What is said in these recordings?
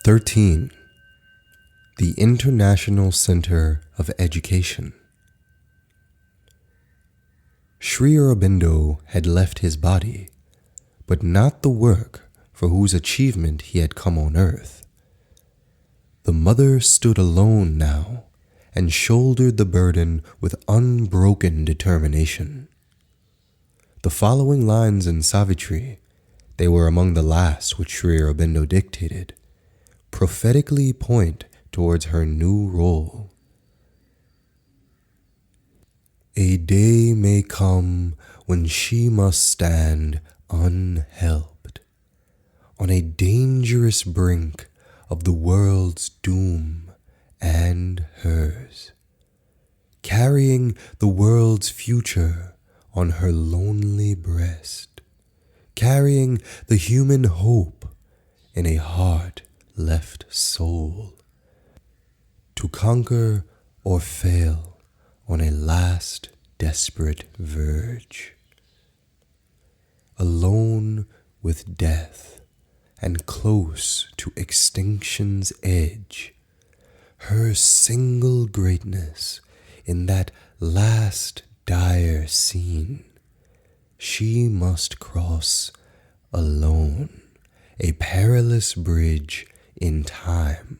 13. The International Center of Education. Sri Aurobindo had left his body, but not the work for whose achievement he had come on earth. The mother stood alone now and shouldered the burden with unbroken determination. The following lines in Savitri, they were among the last which Sri Aurobindo dictated, prophetically point towards her new role. A day may come when she must stand unhelped on a dangerous brink of the world's doom and hers, carrying the world's future on her lonely breast, carrying the human hope in a heart-left soul, to conquer or fail on a last desperate verge. Alone with death and close to extinction's edge, her single greatness in that last dire scene, she must cross alone a perilous bridge in time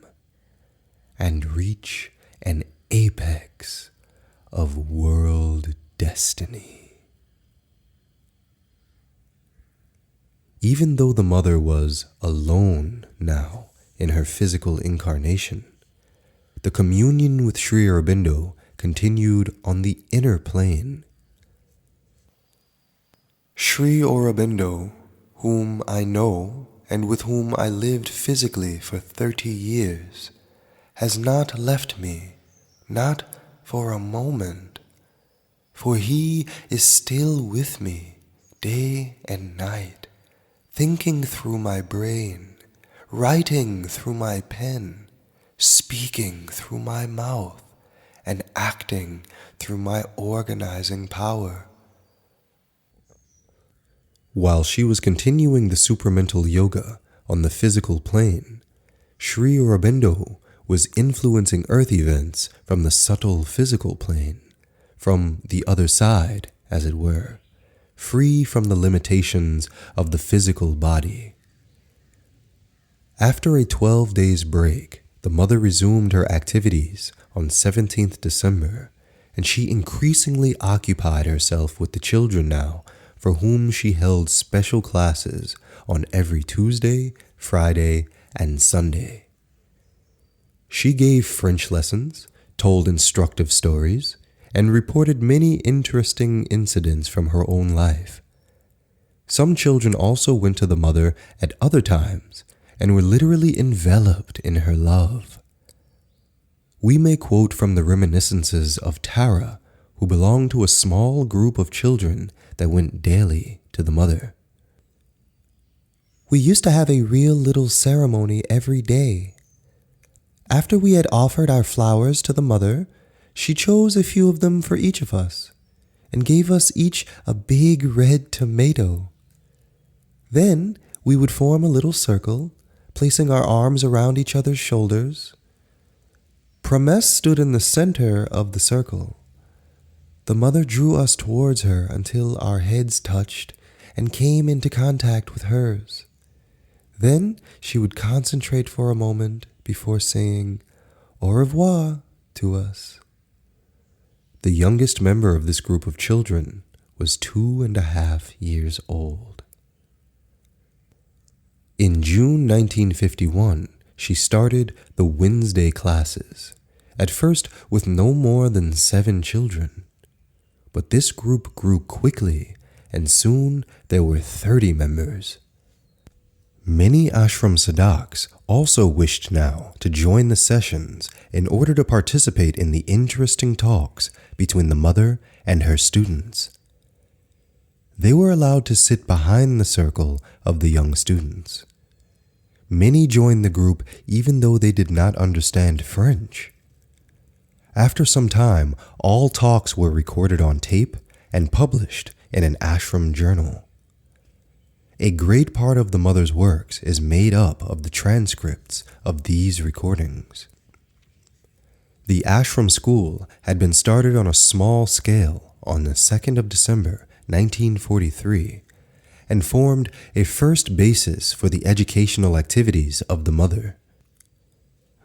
and reach an apex of world destiny. Even though the mother was alone now in her physical incarnation, the communion with Sri Aurobindo continued on the inner plane. Sri Aurobindo, whom I know and with whom I lived physically for 30 years, has not left me, not for a moment, for he is still with me day and night, thinking through my brain, writing through my pen, speaking through my mouth, and acting through my organizing power. While she was continuing the supramental yoga on the physical plane, Sri Aurobindo was influencing earth events from the subtle physical plane, from the other side, as it were, free from the limitations of the physical body. After a 12 days break, the mother resumed her activities on 17th December, and she increasingly occupied herself with the children now, for whom she held special classes on every Tuesday, Friday, and Sunday. She gave French lessons, told instructive stories, and reported many interesting incidents from her own life. Some children also went to the mother at other times and were literally enveloped in her love. We may quote from the reminiscences of Tara, who belonged to a small group of children that went daily to the mother. We used to have a real little ceremony every day. After we had offered our flowers to the mother, she chose a few of them for each of us and gave us each a big red tomato. Then we would form a little circle, placing our arms around each other's shoulders. Pramesh stood in the center of the circle. The mother drew us towards her until our heads touched and came into contact with hers. Then she would concentrate for a moment before saying au revoir to us. The youngest member of this group of children was 2.5 years old. In June 1951, she started the Wednesday classes, at first with no more than 7 children. But this group grew quickly, and soon there were 30 members. Many ashram sadhaks also wished now to join the sessions in order to participate in the interesting talks between the mother and her students. They were allowed to sit behind the circle of the young students. Many joined the group even though they did not understand French. After some time, all talks were recorded on tape and published in an ashram journal. A great part of the mother's works is made up of the transcripts of these recordings. The ashram school had been started on a small scale on the 2nd of December 1943 and formed a first basis for the educational activities of the mother.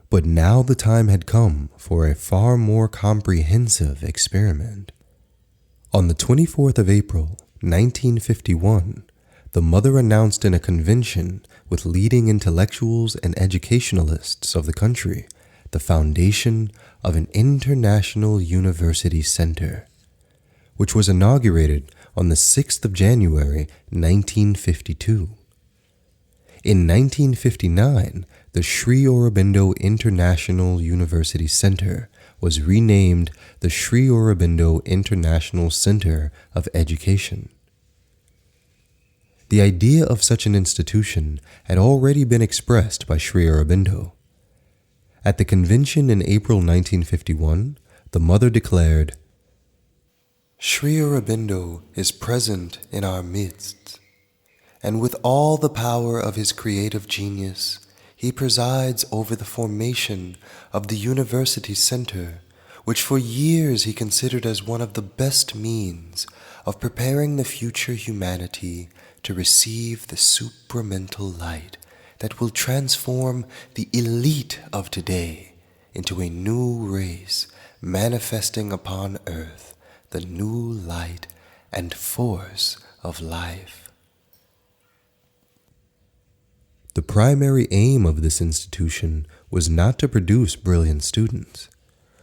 But now the time had come for a far more comprehensive experiment. On the 24th of April 1951, the mother announced in a convention with leading intellectuals and educationalists of the country the foundation of an international university center, which was inaugurated on the 6th of January 1952. In 1959, the Sri Aurobindo International University Center was renamed the Sri Aurobindo International Center of Education. The idea of such an institution had already been expressed by Sri Aurobindo. At the convention in April 1951, the mother declared, "Sri Aurobindo is present in our midst, and with all the power of his creative genius, he presides over the formation of the University Center, which for years he considered as one of the best means of preparing the future humanity to receive the supramental light that will transform the elite of today into a new race manifesting upon earth the new light and force of life." The primary aim of this institution was not to produce brilliant students,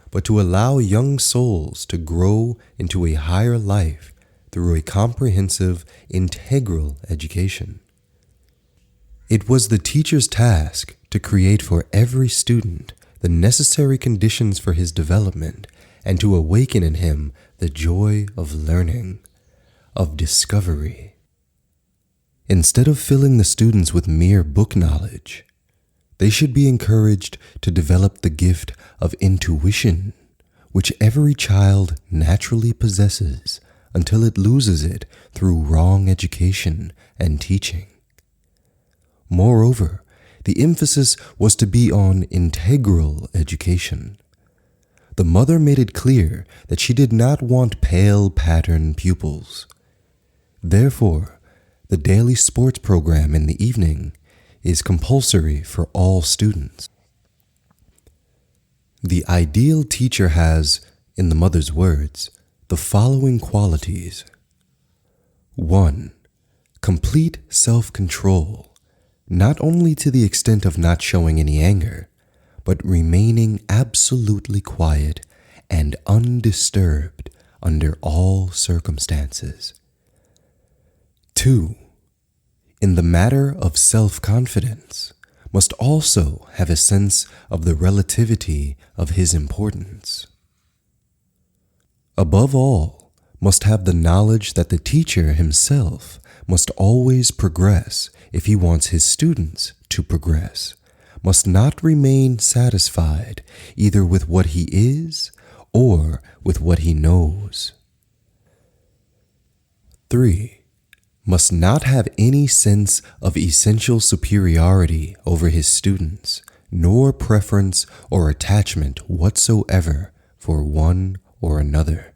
but to allow young souls to grow into a higher life through a comprehensive, integral education. It was the teacher's task to create for every student the necessary conditions for his development and to awaken in him the joy of learning, of discovery. Instead of filling the students with mere book knowledge, they should be encouraged to develop the gift of intuition, which every child naturally possesses until it loses it through wrong education and teaching. Moreover, the emphasis was to be on integral education. The mother made it clear that she did not want pale pattern pupils. Therefore, the daily sports program in the evening is compulsory for all students. The ideal teacher has, in the mother's words, the following qualities. 1. Complete self-control, not only to the extent of not showing any anger, but remaining absolutely quiet and undisturbed under all circumstances. 2. In the matter of self-confidence, must also have a sense of the relativity of his importance. Above all, must have the knowledge that the teacher himself must always progress if he wants his students to progress, must not remain satisfied either with what he is or with what he knows. 3. Must not have any sense of essential superiority over his students, nor preference or attachment whatsoever for one or another.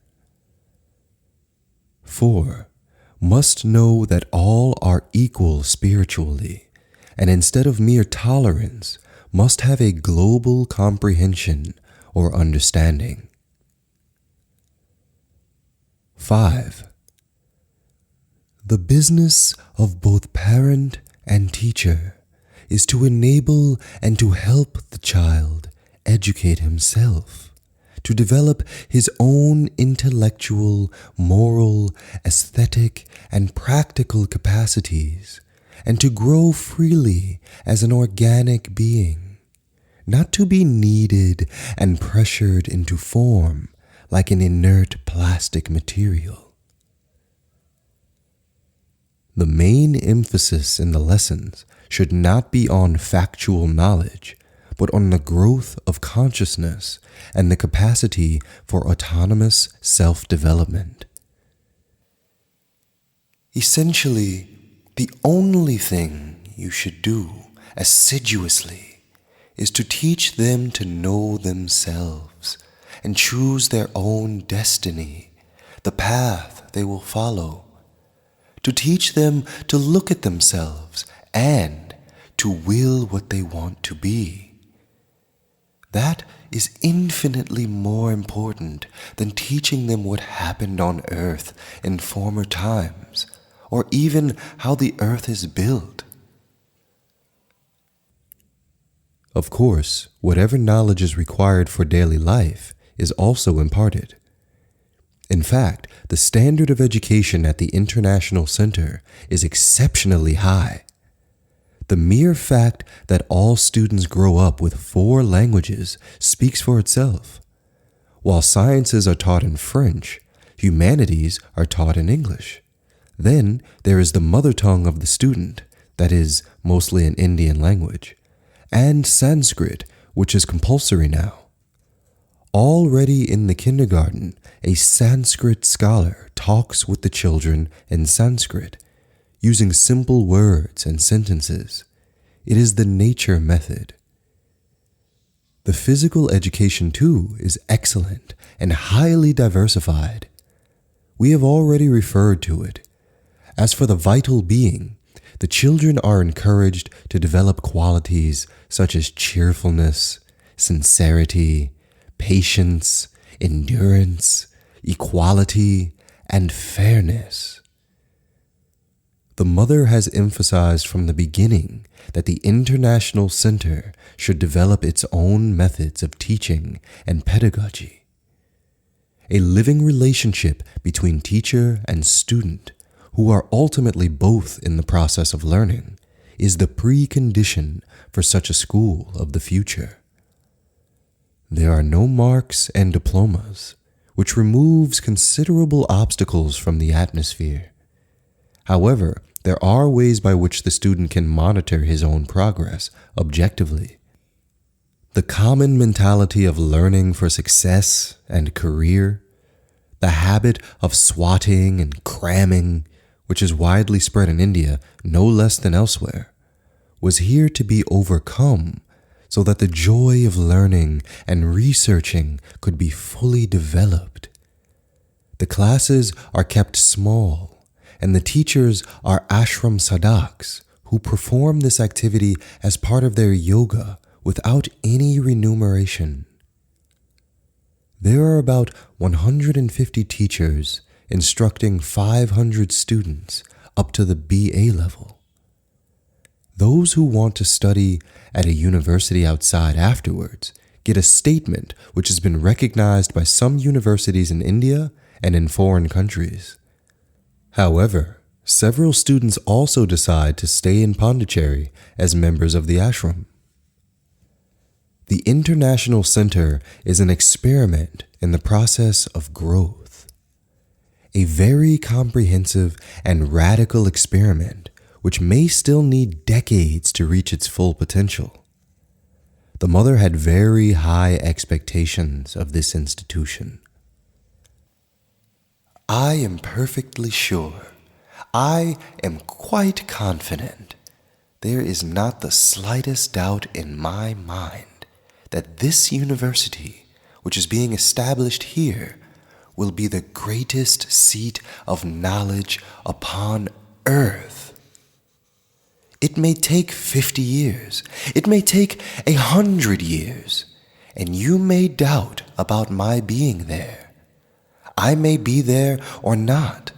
4. Must know that all are equal spiritually, and instead of mere tolerance, must have a global comprehension or understanding. 5. The business of both parent and teacher is to enable and to help the child educate himself, to develop his own intellectual, moral, aesthetic, and practical capacities, and to grow freely as an organic being, not to be kneaded and pressured into form like an inert plastic material. The main emphasis in the lessons should not be on factual knowledge, but on the growth of consciousness and the capacity for autonomous self-development. Essentially, The only thing you should do assiduously is to teach them to know themselves and choose their own destiny, the path they will follow. To teach them to look at themselves and to will what they want to be. That is infinitely more important than teaching them what happened on Earth in former times, or even how the Earth is built. Of course, whatever knowledge is required for daily life is also imparted. In fact, the standard of education at the International Center is exceptionally high. The mere fact that all students grow up with 4 languages speaks for itself. While sciences are taught in French, humanities are taught in English. Then there is the mother tongue of the student, that is, mostly an Indian language, and Sanskrit, which is compulsory now. Already in the kindergarten, a Sanskrit scholar talks with the children in Sanskrit, using simple words and sentences. It is the nature method. The physical education too is excellent and highly diversified. We have already referred to it. As for the vital being, the children are encouraged to develop qualities such as cheerfulness, sincerity, patience, endurance, equality, and fairness. The mother has emphasized from the beginning that the International Center should develop its own methods of teaching and pedagogy. A living relationship between teacher and student, who are ultimately both in the process of learning, is the precondition for such a school of the future. There are no marks and diplomas, which removes considerable obstacles from the atmosphere. However, there are ways by which the student can monitor his own progress objectively. The common mentality of learning for success and career, the habit of swatting and cramming, which is widely spread in India no less than elsewhere, was here to be overcome so that the joy of learning and researching could be fully developed. The classes are kept small, and the teachers are ashram sadhaks who perform this activity as part of their yoga without any remuneration. There are about 150 teachers instructing 500 students up to the BA level. Those who want to study at a university outside afterwards get a statement which has been recognized by some universities in India and in foreign countries. However, several students also decide to stay in Pondicherry as members of the ashram. The International Center is an experiment in the process of growth. A very comprehensive and radical experiment which may still need decades to reach its full potential. The mother had very high expectations of this institution. I am perfectly sure, I am quite confident, there is not the slightest doubt in my mind that this university, which is being established here, will be the greatest seat of knowledge upon earth. It may take 50 years, it may take 100 years, and you may doubt about my being there. I may be there or not,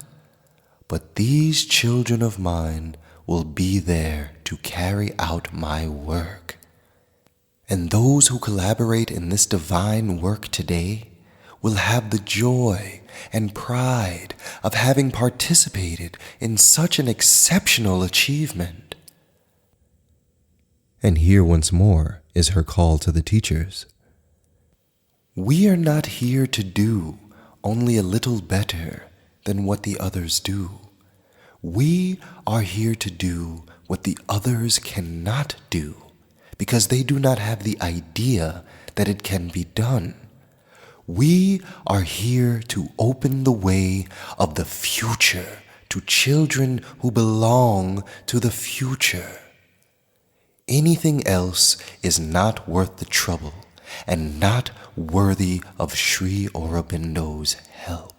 but these children of mine will be there to carry out my work. And those who collaborate in this divine work today will have the joy and pride of having participated in such an exceptional achievement. And here once more is her call to the teachers. We are not here to do only a little better than what the others do. We are here to do what the others cannot do, because they do not have the idea that it can be done. We are here to open the way of the future to children who belong to the future. Anything else is not worth the trouble and not worthy of Sri Aurobindo's help.